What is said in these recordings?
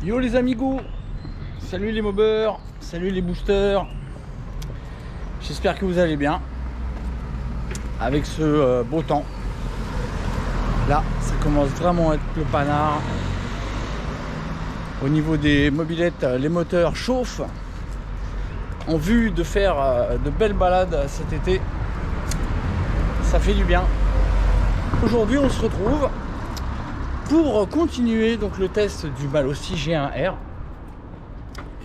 Yo les amigos, salut les mobbers, salut les boosters. J'espère que vous allez bien avec ce beau temps. Là, ça commence vraiment à être le panard. Au niveau des mobylettes, les moteurs chauffent. En vue de faire de belles balades cet été, ça fait du bien. Aujourd'hui, on se retrouve pour continuer donc le test du Malossi G1R.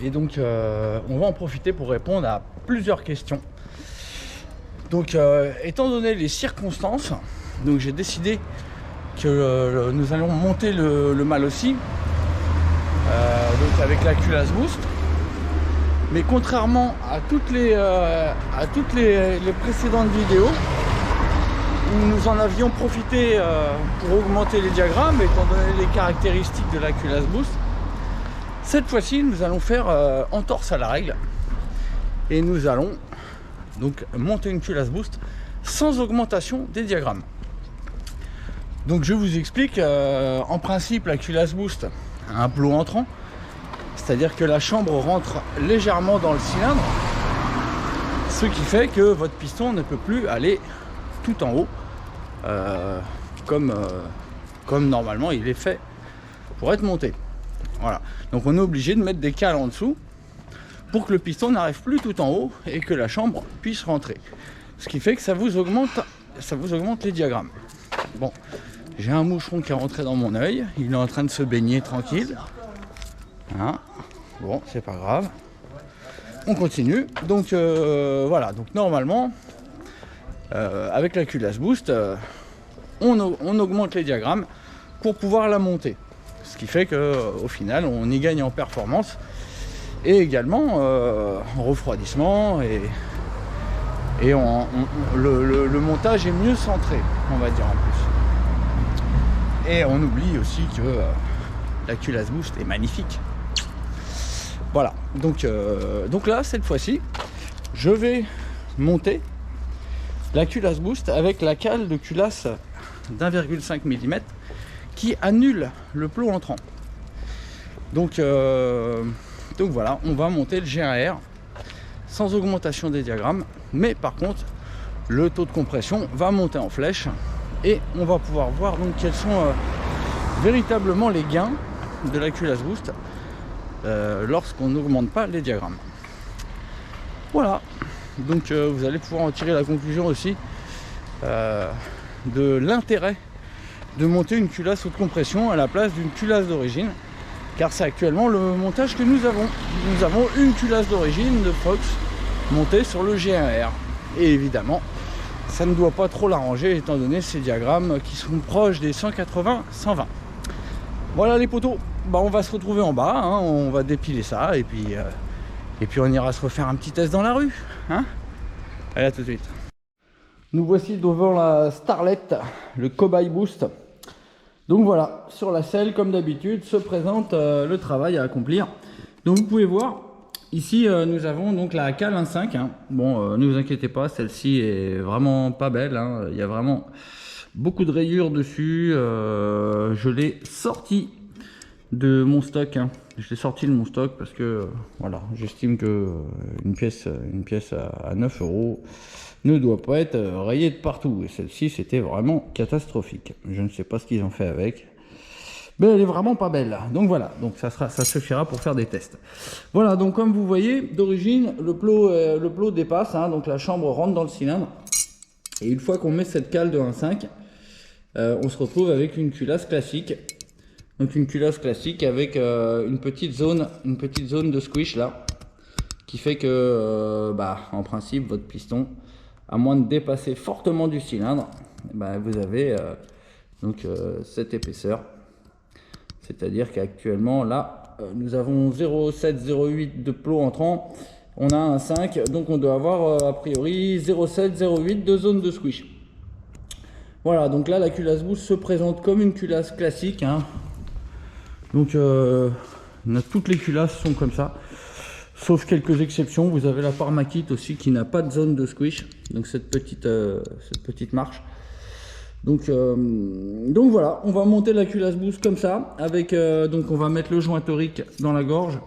Et donc on va en profiter pour répondre à plusieurs questions. Donc étant donné les circonstances, donc j'ai décidé que nous allons monter le Malossi donc avec la culasse boost. Mais contrairement à toutes les précédentes vidéos où nous en avions profité pour augmenter les diagrammes, étant donné les caractéristiques de la culasse boost, cette fois-ci nous allons faire entorse à la règle et nous allons donc monter une culasse boost sans augmentation des diagrammes. Donc je vous explique, en principe la culasse boost a un plot entrant, c'est-à-dire que la chambre rentre légèrement dans le cylindre, ce qui fait que votre piston ne peut plus aller tout en haut comme normalement il est fait pour être monté. Voilà, donc on est obligé de mettre des cales en dessous pour que le piston n'arrive plus tout en haut et que la chambre puisse rentrer, ce qui fait que ça vous augmente les diagrammes. Bon, j'ai un moucheron qui est rentré dans mon œil, il est en train de se baigner tranquille, hein. Bon, c'est pas grave, on continue. Donc voilà, donc normalement avec la culasse boost on augmente les diagrammes pour pouvoir la monter, ce qui fait que au final on y gagne en performance et également en refroidissement et le montage est mieux centré, on va dire, en plus. Et on oublie aussi que la culasse boost est magnifique. Voilà, donc là cette fois-ci je vais monter la culasse boost avec la cale de culasse d'1,5 mm qui annule le plot entrant. Donc voilà, on va monter le G1R sans augmentation des diagrammes, mais par contre le taux de compression va monter en flèche et on va pouvoir voir donc quels sont véritablement les gains de la culasse boost lorsqu'on n'augmente pas les diagrammes. Voilà, donc vous allez pouvoir en tirer la conclusion aussi de l'intérêt de monter une culasse haute compression à la place d'une culasse d'origine, car c'est actuellement le montage que nous avons. Nous avons une culasse d'origine de Fox montée sur le G1R, et évidemment ça ne doit pas trop l'arranger étant donné ces diagrammes qui sont proches des 180-120. Voilà les potos, bah, on va se retrouver en bas, hein, on va dépiler ça et puis on ira se refaire un petit test dans la rue, hein. Allez, à tout de suite. Nous voici devant la Starlet, le Cobaye Boost. Donc voilà, sur la selle, comme d'habitude, se présente le travail à accomplir. Donc vous pouvez voir, ici nous avons donc la cale 1.5. Hein. Bon, ne vous inquiétez pas, celle-ci est vraiment pas belle. Hein. Il y a vraiment beaucoup de rayures dessus. Je l'ai sorti de mon stock. Hein. Je l'ai sorti de mon stock parce que voilà, j'estime que une pièce à 9 € ne doit pas être rayée de partout. Et celle-ci, c'était vraiment catastrophique. Je ne sais pas ce qu'ils ont fait avec, mais elle est vraiment pas belle. Donc voilà, donc ça suffira pour faire des tests. Voilà, donc comme vous voyez, d'origine, le plot dépasse. Hein, donc la chambre rentre dans le cylindre. Et une fois qu'on met cette cale de 1.5, on se retrouve avec une culasse classique. Donc une culasse classique avec une petite zone de squish là, qui fait que en principe votre piston, à moins de dépasser fortement du cylindre, vous avez cette épaisseur. C'est-à-dire qu'actuellement là nous avons 0,7-0,8 de plot entrant, on a un 5, donc on doit avoir a priori 0,7-0,8 de zone de squish. Voilà, donc là la culasse boost se présente comme une culasse classique, hein. Donc toutes les culasses sont comme ça, sauf quelques exceptions. Vous avez la Parmakit aussi qui n'a pas de zone de squish, donc cette petite marche. Donc voilà, on va monter la culasse boost comme ça, avec donc on va mettre le joint torique dans la gorge,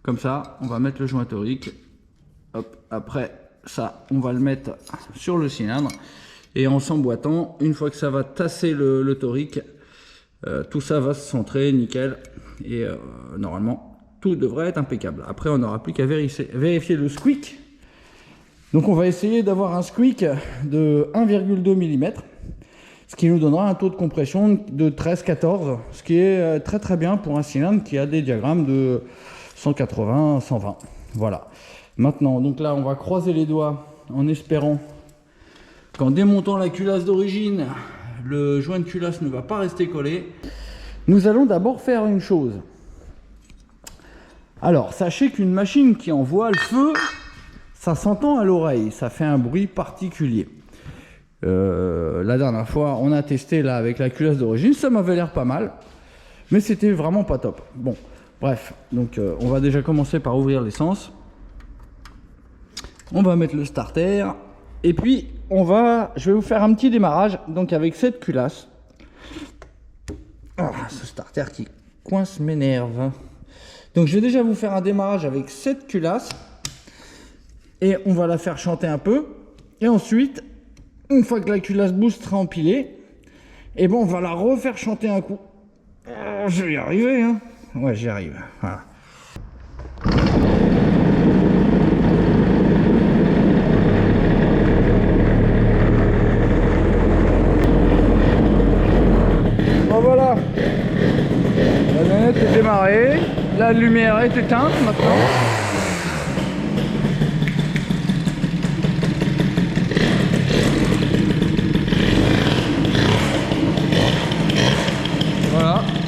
comme ça, on va mettre le joint torique, hop, après ça, on va le mettre sur le cylindre, et en s'emboîtant, une fois que ça va tasser le torique, tout ça va se centrer, nickel, et normalement, tout devrait être impeccable. Après, on n'aura plus qu'à vérifier le squeak. Donc on va essayer d'avoir un squeak de 1,2 mm, ce qui nous donnera un taux de compression de 13-14, ce qui est très très bien pour un cylindre qui a des diagrammes de 180-120. Voilà. Maintenant, donc là, on va croiser les doigts en espérant qu'en démontant la culasse d'origine, le joint de culasse ne va pas rester collé. Nous allons d'abord faire une chose. Alors, sachez qu'une machine qui envoie le feu, ça s'entend à l'oreille, ça fait un bruit particulier. La dernière fois, on a testé là avec la culasse d'origine, ça m'avait l'air pas mal, mais c'était vraiment pas top. Bon, bref, donc on va déjà commencer par ouvrir l'essence. On va mettre le starter, et puis je vais vous faire un petit démarrage, donc avec cette culasse. Ah, ce starter qui coince m'énerve. Donc je vais déjà vous faire un démarrage avec cette culasse. Et on va la faire chanter un peu. Et ensuite, une fois que la culasse boost sera empilée, et bon, on va la refaire chanter un coup. Je vais y arriver, hein. Ouais, j'y arrive. Voilà. Bon, voilà. La manette est démarrée. La lumière est éteinte maintenant.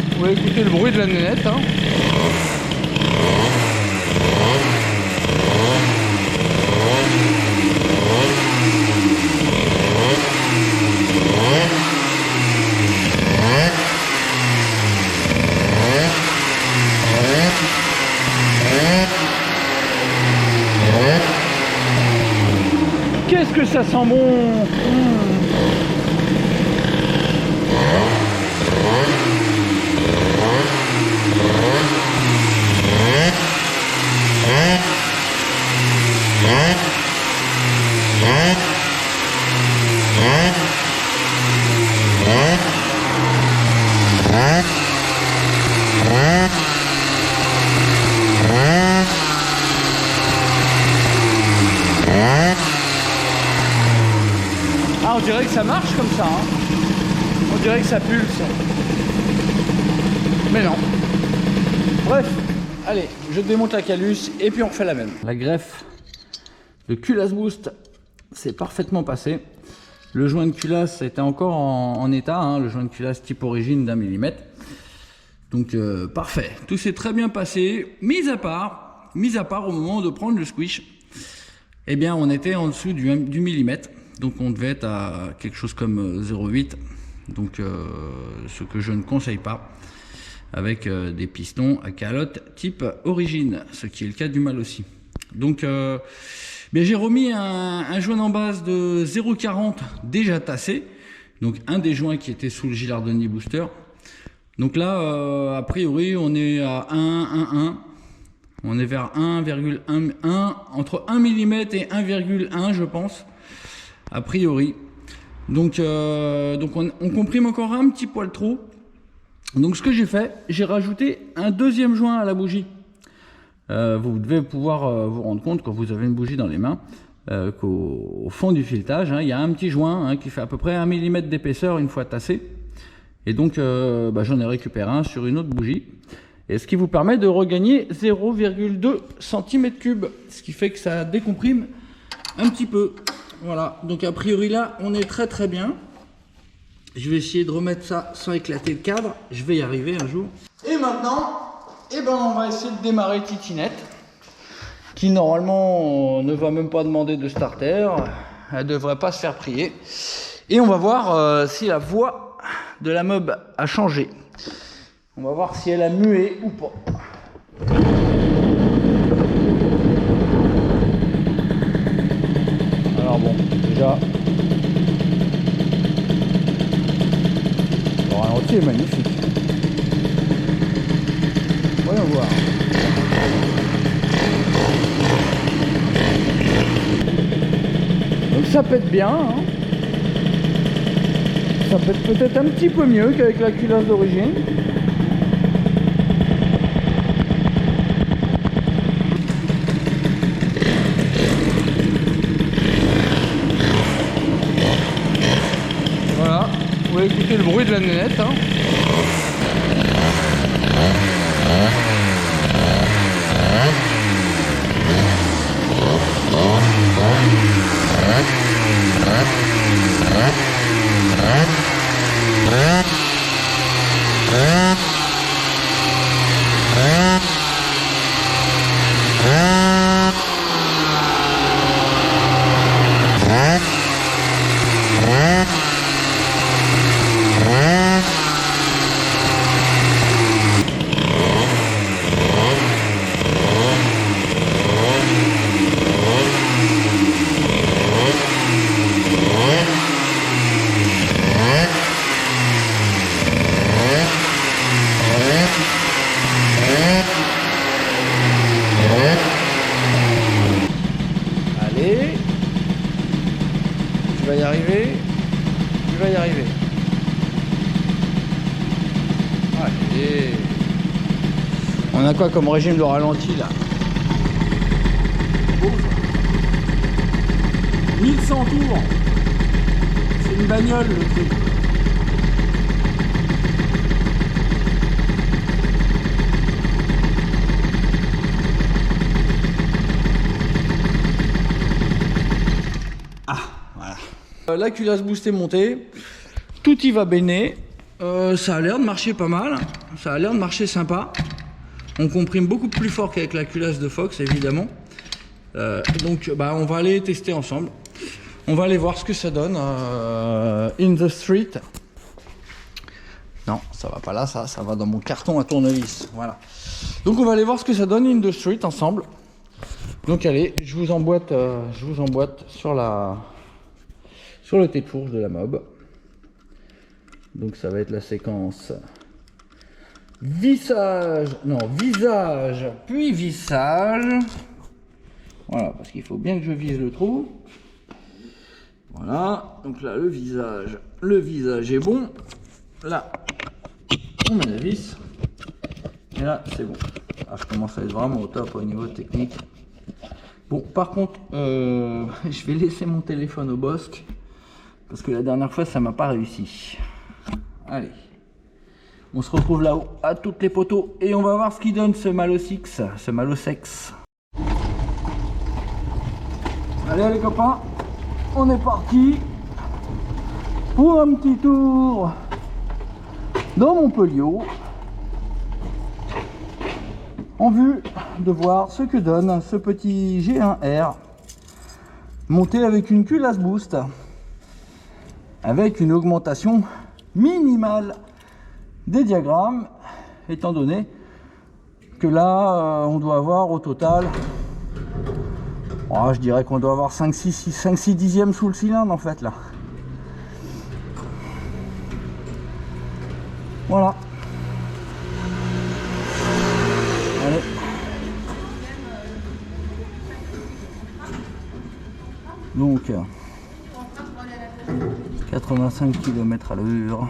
Vous pouvez écouter le bruit de la nénette, hein. Qu'est-ce que ça sent bon. Ah, on dirait que ça marche comme ça, hein. On dirait que ça pulse. Mais non. Bref, allez, je démonte la calus et puis on refait la même. La greffe de culasse boost s'est parfaitement passé. Le joint de culasse était encore en état, hein, le joint de culasse type origine d'1 mm. Donc parfait, tout s'est très bien passé, mis à part au moment de prendre le squish, eh bien on était en dessous du millimètre, donc on devait être à quelque chose comme 0,8, donc ce que je ne conseille pas avec des pistons à calotte type origine, ce qui est le cas du mâle aussi. Donc j'ai remis un joint en base de 0,40 déjà tassé, donc un des joints qui était sous le Gilardoni Booster. Donc là, a priori, on est à 1,1. On est vers 1,1, entre 1 mm et 1,1, je pense, a priori. Donc on comprime encore un petit poil trop. Donc ce que j'ai fait, j'ai rajouté un deuxième joint à la bougie. Vous devez pouvoir vous rendre compte quand vous avez une bougie dans les mains qu'au fond du filetage, hein, il y a un petit joint, hein, qui fait à peu près 1 mm d'épaisseur une fois tassé. Et donc j'en ai récupéré un sur une autre bougie, et ce qui vous permet de regagner 0,2 cm3, ce qui fait que ça décomprime un petit peu. Voilà, donc a priori là on est très très bien. Je vais essayer de remettre ça sans éclater le cadre, je vais y arriver un jour. Et maintenant, on va essayer de démarrer Titinette, qui normalement ne va même pas demander de starter, elle devrait pas se faire prier. Et on va voir si la voix de la mob a changé. On va voir si elle a mué ou pas. Alors bon, déjà qui est magnifique. Voyons voir. Donc ça pète bien, hein. Ça pète peut-être un petit peu mieux qu'avec la culasse d'origine. Voilà, vous pouvez écouter le bruit de la nénette, hein. Allez, tu vas y arriver, tu vas y arriver. Allez. On a quoi comme régime de ralenti là? 1100 tours. C'est une bagnole le truc. La culasse boost est montée, tout y va béné, ça a l'air de marcher pas mal, ça a l'air de marcher sympa. On comprime beaucoup plus fort qu'avec la culasse de Fox évidemment. Donc on va aller tester ensemble, on va aller voir ce que ça donne in the street. Non, ça va pas là, ça va dans mon carton à tournevis, voilà. Donc on va aller voir ce que ça donne in the street ensemble. Donc allez, je vous emboîte sur le tête de fourche de la mob. Donc ça va être la séquence visage, puis vissage. Voilà, parce qu'il faut bien que je vise le trou. Voilà, donc là le visage est bon. Là, on met la vis. Et là, c'est bon. Ah, je commence à être vraiment au top au niveau technique. Bon, par contre, je vais laisser mon téléphone au bosque. Parce que la dernière fois, ça m'a pas réussi. Allez. On se retrouve là-haut, à toutes les poteaux. Et on va voir ce qui donne ce Malosix, ce Malosex. Allez les copains, on est parti pour un petit tour dans Montpellier, en vue de voir ce que donne ce petit G1R monté avec une culasse boost, avec une augmentation minimale des diagrammes, étant donné que là on doit avoir au total, je dirais qu'on doit avoir 5-6 dixièmes sous le cylindre en fait là. Voilà. Allez. Donc 85 km à l'heure.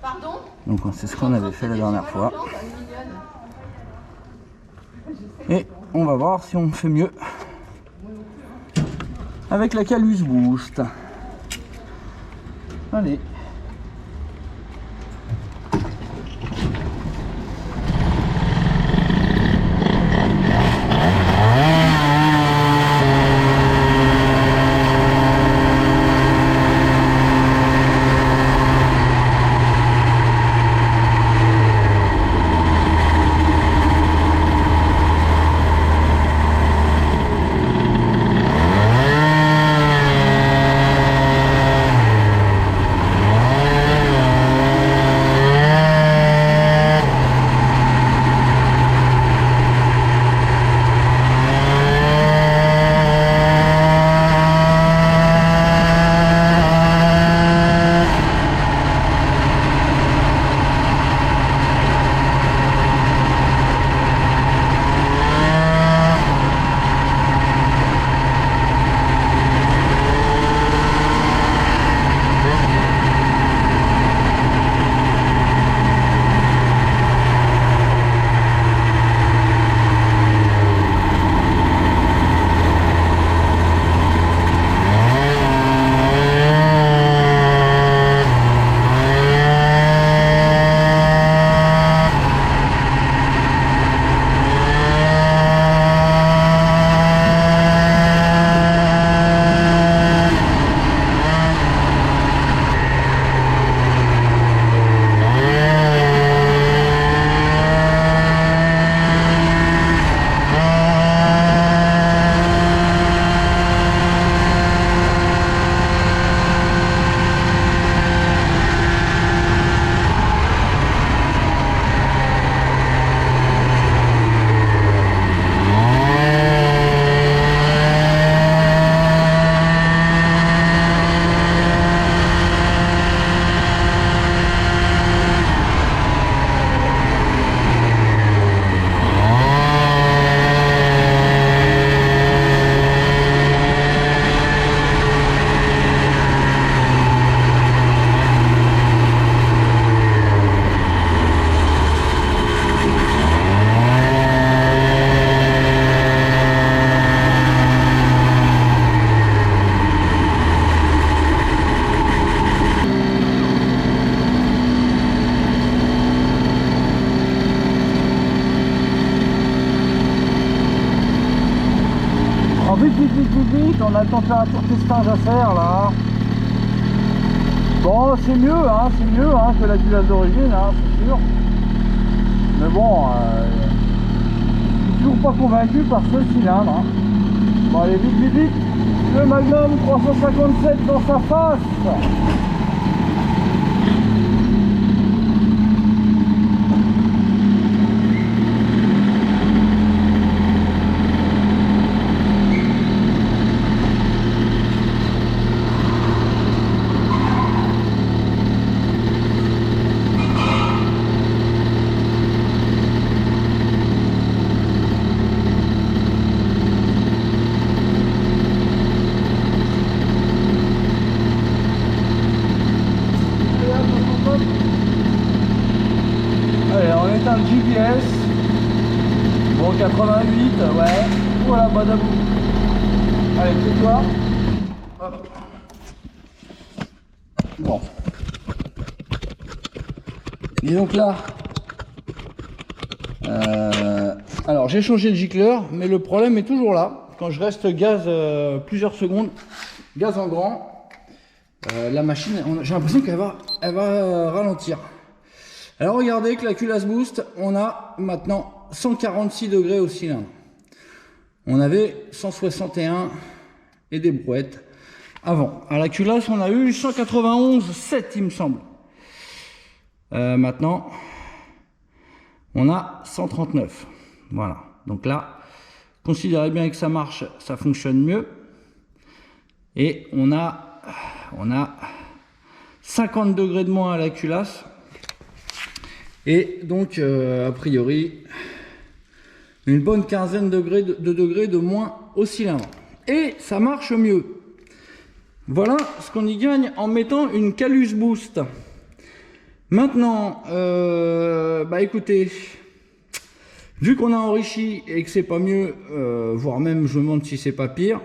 Pardon ? Donc c'est ce qu'on avait fait la dernière fois. Et on va voir si on fait mieux avec la Calus Boost. Allez. on a le température testage à faire là. Bon, c'est mieux que la culasse d'origine, hein, c'est sûr. Mais bon, je suis toujours pas convaincu par ce cylindre. Hein. Bon, allez, vite, vite, vite. Le Magnum 357 dans sa face. Un GPS, bon 88, ouais, voilà, badabou. Allez, tais-toi. Hop. Bon. Et donc là, alors j'ai changé le gicleur, mais le problème est toujours là. Quand je reste gaz plusieurs secondes, gaz en grand, la machine, j'ai l'impression qu'elle va ralentir. Alors regardez que la culasse boost, on a maintenant 146 degrés au cylindre. On avait 161 et des brouettes avant. À la culasse, on a eu 191,7 il me semble. Maintenant, on a 139. Voilà. Donc là, considérez bien que ça marche, ça fonctionne mieux. Et on a 50 degrés de moins à la culasse. Et donc, a priori, une bonne quinzaine de degrés de moins au cylindre. Et ça marche mieux. Voilà ce qu'on y gagne en mettant une Calus Boost. Maintenant, bah écoutez, vu qu'on a enrichi et que c'est pas mieux, voire même je me demande si c'est pas pire,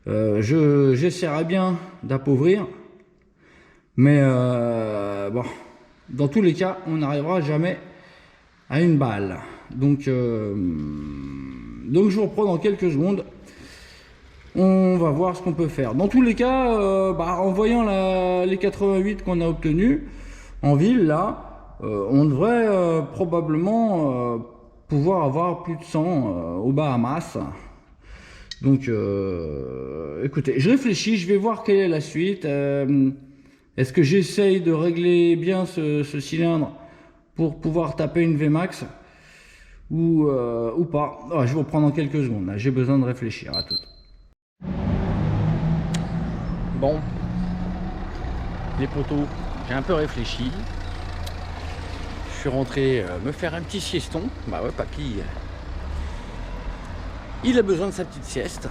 j'essaierai bien d'appauvrir. Mais bon... Dans tous les cas, on n'arrivera jamais à une balle. Donc je vous reprends dans quelques secondes. On va voir ce qu'on peut faire. Dans tous les cas, en voyant les 88 qu'on a obtenus en ville, là, on devrait probablement pouvoir avoir plus de 100 aux Bahamas. Donc, écoutez, je réfléchis, je vais voir quelle est la suite. Est-ce que j'essaye de régler bien ce cylindre pour pouvoir taper une Vmax ou pas? Je vais vous reprendre dans quelques secondes. J'ai besoin de réfléchir à tout. Bon, les poteaux, j'ai un peu réfléchi. Je suis rentré me faire un petit sieston. Bah ouais, papy, il a besoin de sa petite sieste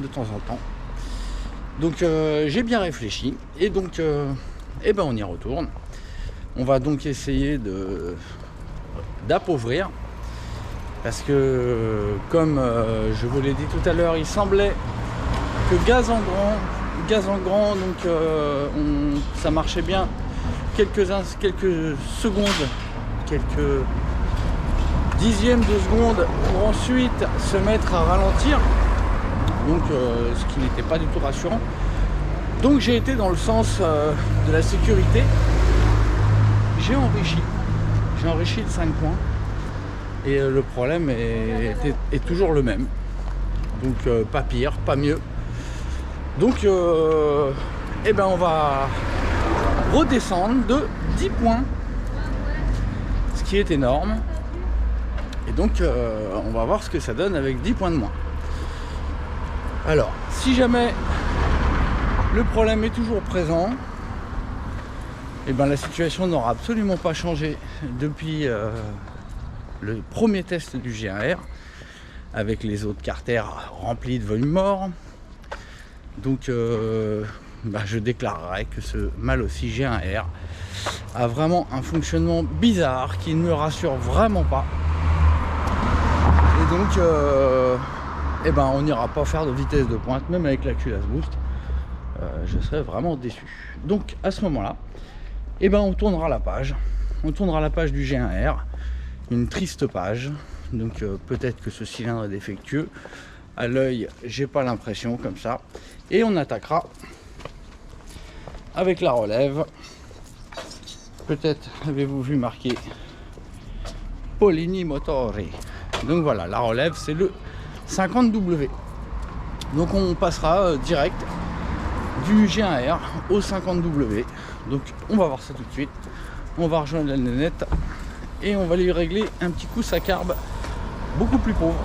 de temps en temps. Donc j'ai bien réfléchi et donc on y retourne. On va donc essayer d'appauvrir parce que comme je vous l'ai dit tout à l'heure, il semblait que gaz en grand, donc ça marchait bien quelques secondes, quelques dixièmes de seconde pour ensuite se mettre à ralentir. Donc ce qui n'était pas du tout rassurant. Donc j'ai été dans le sens de la sécurité. J'ai enrichi de 5 points et le problème est toujours le même. Donc pas pire, pas mieux. Donc on va redescendre de 10 points, ce qui est énorme. Et donc on va voir ce que ça donne avec 10 points de moins. Alors, si jamais le problème est toujours présent, la situation n'aura absolument pas changé depuis le premier test du G1R avec les autres carters remplis de volume mort. Donc, je déclarerai que ce mal aussi G1R a vraiment un fonctionnement bizarre qui ne me rassure vraiment pas. Et donc, on n'ira pas faire de vitesse de pointe, même avec la culasse boost. Je serais vraiment déçu. Donc à ce moment-là, on tournera la page. On tournera la page du G1R. Une triste page. Donc peut-être que ce cylindre est défectueux. À l'œil, j'ai pas l'impression comme ça. Et on attaquera avec la relève. Peut-être avez-vous vu marquer Polini Motori. Donc voilà, la relève c'est le 50W. Donc on passera direct du G1R au 50W. Donc on va voir ça tout de suite. On va rejoindre la nénette et on va lui régler un petit coup sa carbe beaucoup plus pauvre.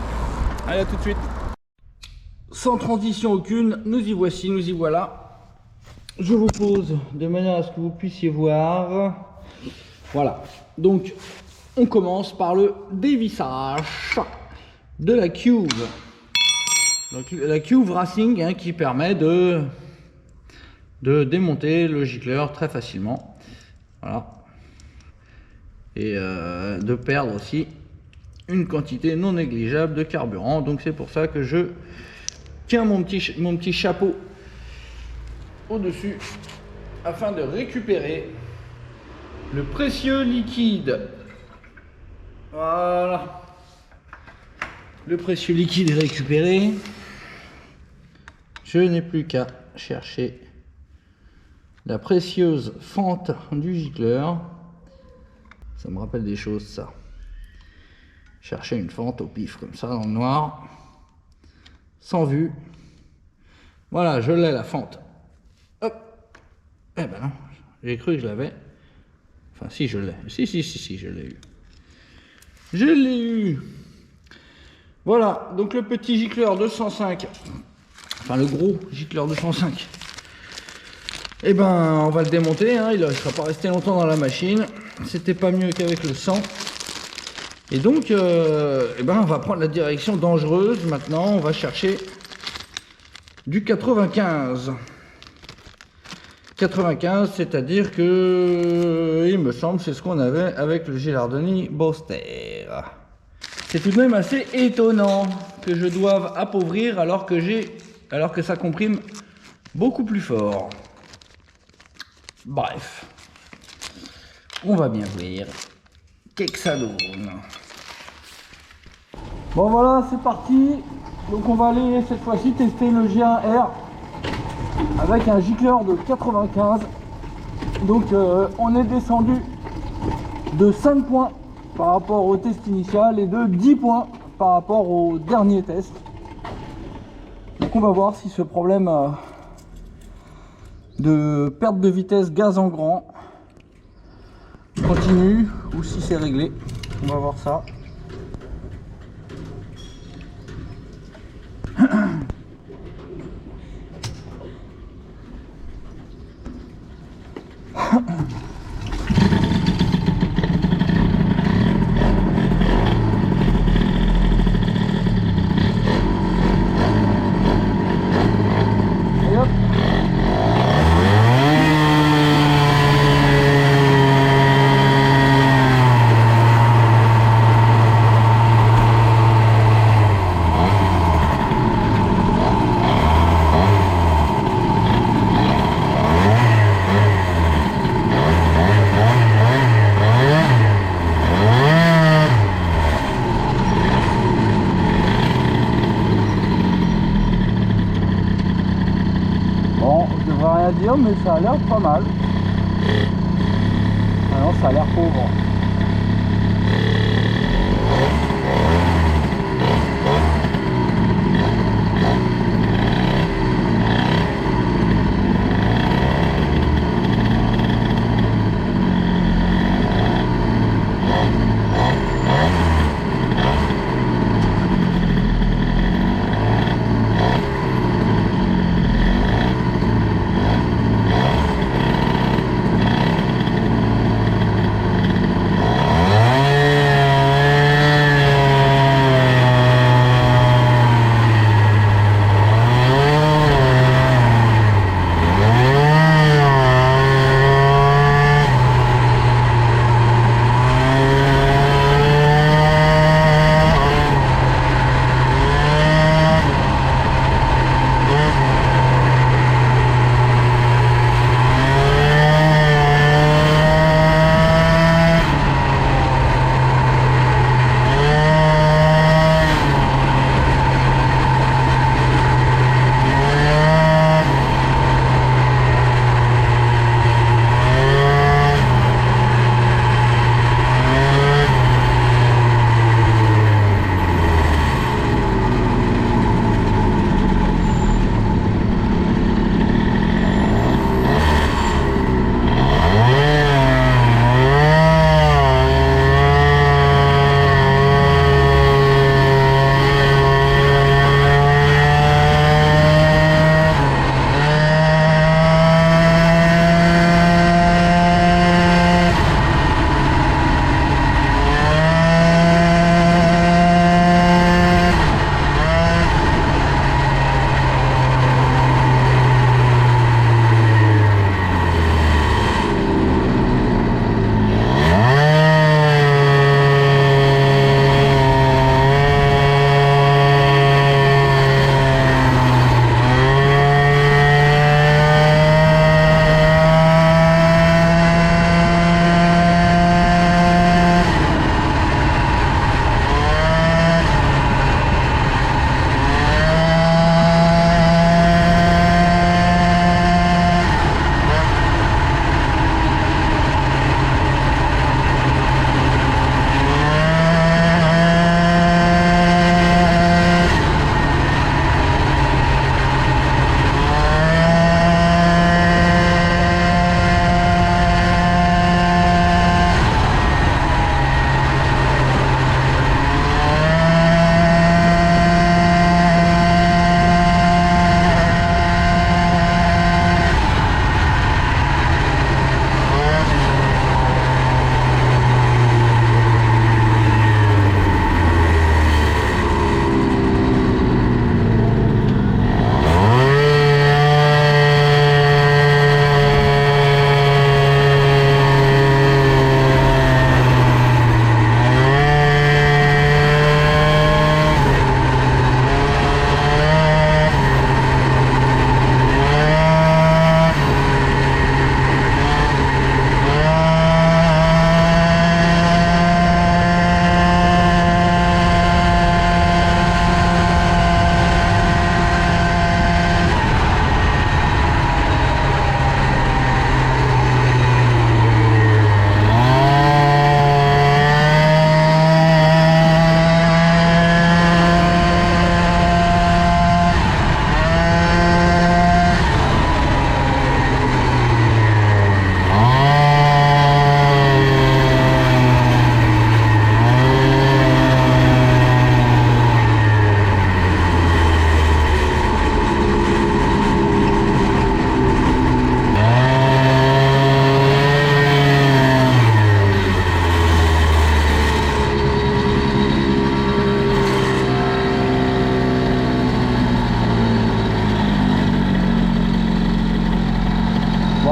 Allez, à tout de suite. Sans transition aucune, nous y voici, nous y voilà. Je vous pose de manière à ce que vous puissiez voir. Voilà, donc on commence par le dévissage de la cuve. Donc la cuve Racing, hein, qui permet de démonter le gicleur très facilement. Voilà. Et de perdre aussi une quantité non négligeable de carburant. Donc c'est pour ça que je tiens mon petit chapeau au-dessus afin de récupérer le précieux liquide. Voilà. Le précieux liquide est récupéré. Je n'ai plus qu'à chercher la précieuse fente du gicleur. Ça me rappelle des choses, ça. Chercher une fente au pif comme ça dans le noir, sans vue. Voilà, je l'ai, la fente. Hop. Eh ben non, j'ai cru que je l'avais. Enfin, si, je l'ai. Si, je l'ai eu. Je l'ai eu. Voilà, donc le petit gicleur 205, enfin le gros gicleur 205, eh ben on va le démonter, hein, il ne sera pas resté longtemps dans la machine, c'était pas mieux qu'avec le sang. Et donc, eh ben on va prendre la direction dangereuse maintenant, on va chercher du 95. 95, c'est-à-dire que, il me semble, c'est ce qu'on avait avec le Gilardoni Boster. C'est tout de même assez étonnant que je doive appauvrir alors que ça comprime beaucoup plus fort. Bref, on va bien voir qu'est-ce que ça donne. Bon voilà, c'est parti. Donc on va aller cette fois-ci tester le G1R avec un gicleur de 95. Donc on est descendu de 5 points par rapport au test initial et de 10 points par rapport au dernier test. Donc on va voir si ce problème de perte de vitesse gaz en grand continue ou si c'est réglé. On va voir ça. Dire, mais ça a l'air pas mal. Alors ça a l'air pauvre.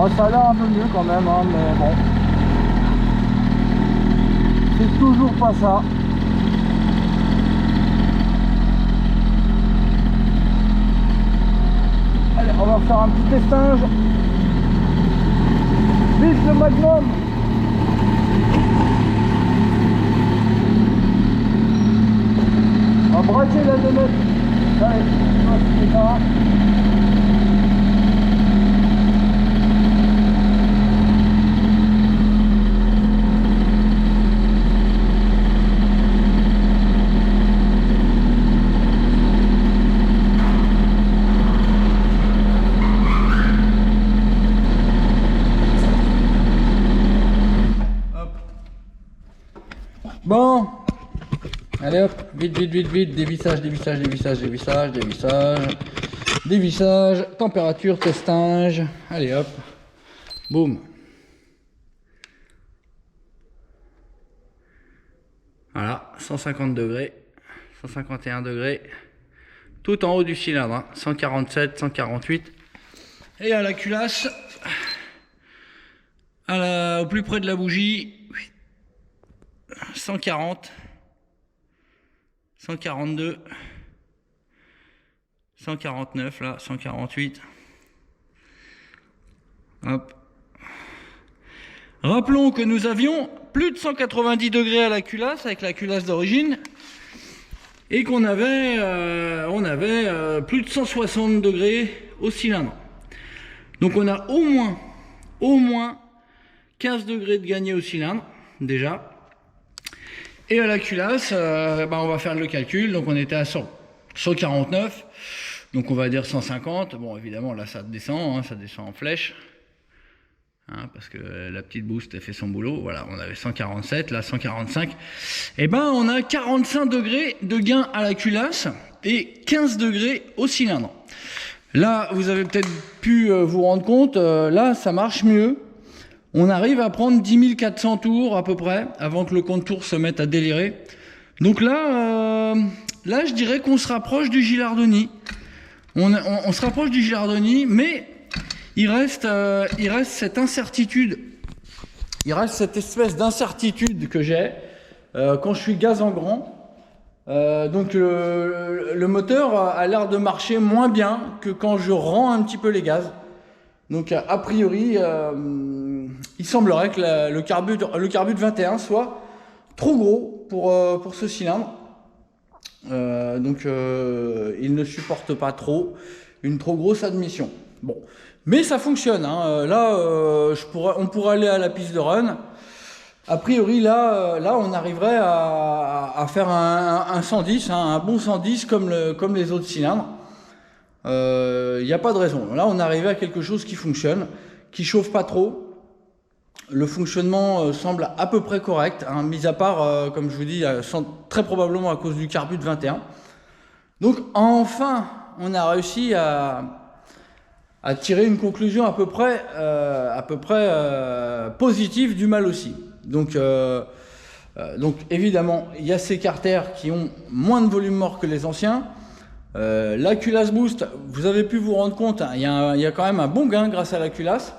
Bon, ça a l'air un peu mieux quand même, hein, mais bon. C'est toujours pas ça. Allez, on va faire un petit testage. Vive le Magnum! On va braquer la demette. Allez, on va faire ça. Bon, allez hop, vite, dévissage, température, testage, allez hop, boum. Voilà, 150 degrés, 151 degrés, tout en haut du cylindre, hein, 147, 148. Et à la culasse, au plus près de la bougie, 140, 142, 149 là, 148. Hop. Rappelons que nous avions plus de 190 degrés à la culasse avec la culasse d'origine et qu'on avait, plus de 160 degrés au cylindre. Donc on a au moins 15 degrés de gagné au cylindre déjà. Et à la culasse, on va faire le calcul. Donc on était à 149, donc on va dire 150. Bon, évidemment là ça descend, hein, ça descend en flèche, hein, parce que la petite boost a fait son boulot. Voilà, on avait 147, là 145. Et on a 45 degrés de gain à la culasse et 15 degrés au cylindre. Là, vous avez peut-être pu vous rendre compte, là ça marche mieux. On arrive à prendre 10 400 tours à peu près, avant que le compte tours se mette à délirer. Donc là, je dirais qu'on se rapproche du Gilardoni. On se rapproche du Gilardoni, mais il reste cette incertitude. Il reste cette espèce d'incertitude que j'ai quand je suis gaz en grand. Donc le moteur a l'air de marcher moins bien que quand je rends un petit peu les gaz. Donc a priori, il semblerait que le carbut de 21 soit trop gros pour ce cylindre. Donc il ne supporte pas trop une trop grosse admission. Bon, mais ça fonctionne, hein. Là, on pourrait aller à la piste de run. A priori, là on arriverait à faire un 110, hein, un bon 110 comme les autres cylindres. Il n'y a pas de raison. Là, on est arrivé à quelque chose qui fonctionne, qui chauffe pas trop. Le fonctionnement semble à peu près correct, hein, mis à part, comme je vous dis, très probablement à cause du carbut de 21. Donc, enfin, on a réussi à tirer une conclusion à peu près positive du mal aussi. Donc évidemment, il y a ces carters qui ont moins de volume mort que les anciens. La culasse boost, vous avez pu vous rendre compte, hein, il y a quand même un bon gain grâce à la culasse.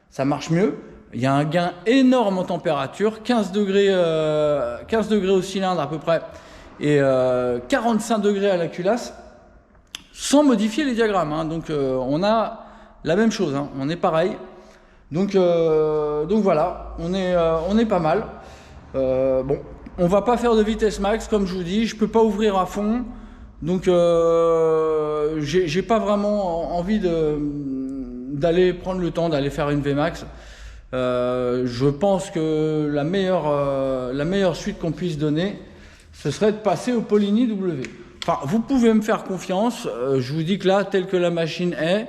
Ça marche mieux. Il y a un gain énorme en température, 15 degrés au cylindre à peu près, et 45 degrés à la culasse, sans modifier les diagrammes, hein. Donc on a la même chose, hein. On est pareil. Donc voilà, on est pas mal. Bon, on va pas faire de vitesse max, comme je vous dis, je peux pas ouvrir à fond. Donc j'ai pas vraiment envie d'aller prendre le temps d'aller faire une Vmax. Je pense que la meilleure suite qu'on puisse donner, ce serait de passer au Polini W. Enfin, vous pouvez me faire confiance, je vous dis que là, tel que la machine est,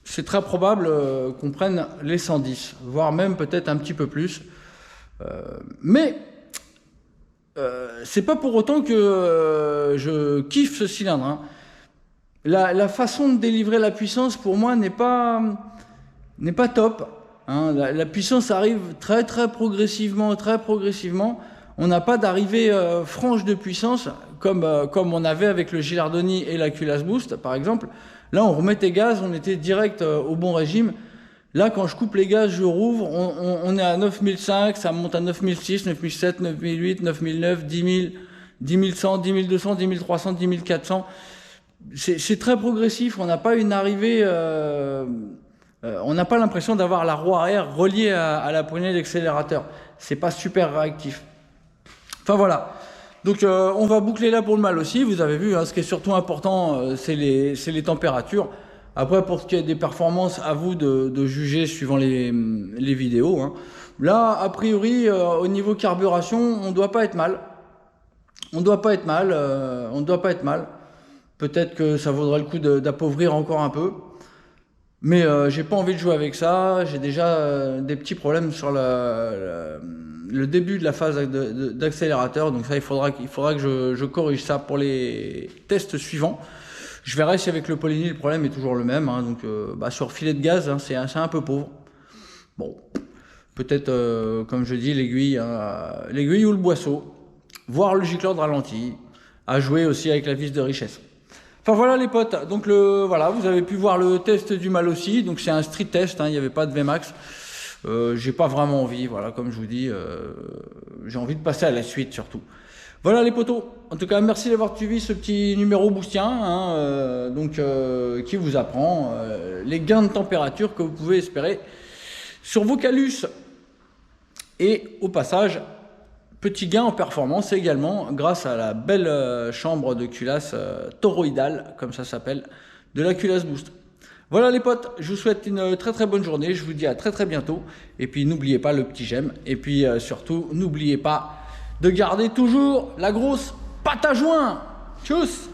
c'est très probable qu'on prenne les 110, voire même peut-être un petit peu plus. Mais c'est pas pour autant que je kiffe ce cylindre, hein. La façon de délivrer la puissance, pour moi, n'est pas top, hein. La puissance arrive très progressivement. On n'a pas d'arrivée franche de puissance comme on avait avec le Gilardoni et la culasse boost, par exemple. Là, on remettait gaz, on était direct au bon régime. Là, quand je coupe les gaz, je rouvre, on est à 9005, ça monte à 9006, 9007, 9008, 9009, 10 000, 10 100, 10 200, 10 300, 10 400. C'est très progressif, on n'a pas une arrivée, on n'a pas l'impression d'avoir la roue arrière reliée à la poignée d'accélérateur. C'est pas super réactif. Enfin voilà. Donc on va boucler là pour le mal aussi. Vous avez vu, hein, ce qui est surtout important, c'est les températures. Après, pour ce qui est des performances, à vous de juger suivant les vidéos. Hein. Là, a priori, au niveau carburation, on ne doit pas être mal. On ne doit pas être mal. Peut-être que ça vaudrait le coup d'appauvrir encore un peu. Mais j'ai pas envie de jouer avec ça. J'ai déjà des petits problèmes sur le début de la phase d'accélérateur. Donc ça, il faudra que je corrige ça pour les tests suivants. Je verrai si avec le Polini le problème est toujours le même. Hein. Donc sur filet de gaz, hein, c'est un peu pauvre. Bon, peut-être comme je dis, l'aiguille ou le boisseau, voire le gicleur de ralenti, à jouer aussi avec la vis de richesse. Enfin voilà les potes, donc voilà, vous avez pu voir le test du mal aussi, donc c'est un street test, hein, il n'y avait pas de Vmax. J'ai pas vraiment envie, voilà, comme je vous dis, j'ai envie de passer à la suite surtout. Voilà les potos, en tout cas merci d'avoir suivi ce petit numéro boostien, hein, qui vous apprend les gains de température que vous pouvez espérer sur vos calus. Et au passage, petit gain en performance également grâce à la belle chambre de culasse toroïdale, comme ça s'appelle, de la culasse boost. Voilà les potes, je vous souhaite une très très bonne journée, je vous dis à très très bientôt. Et puis n'oubliez pas le petit j'aime. Et puis surtout, n'oubliez pas de garder toujours la grosse patte à joint. Tchuss!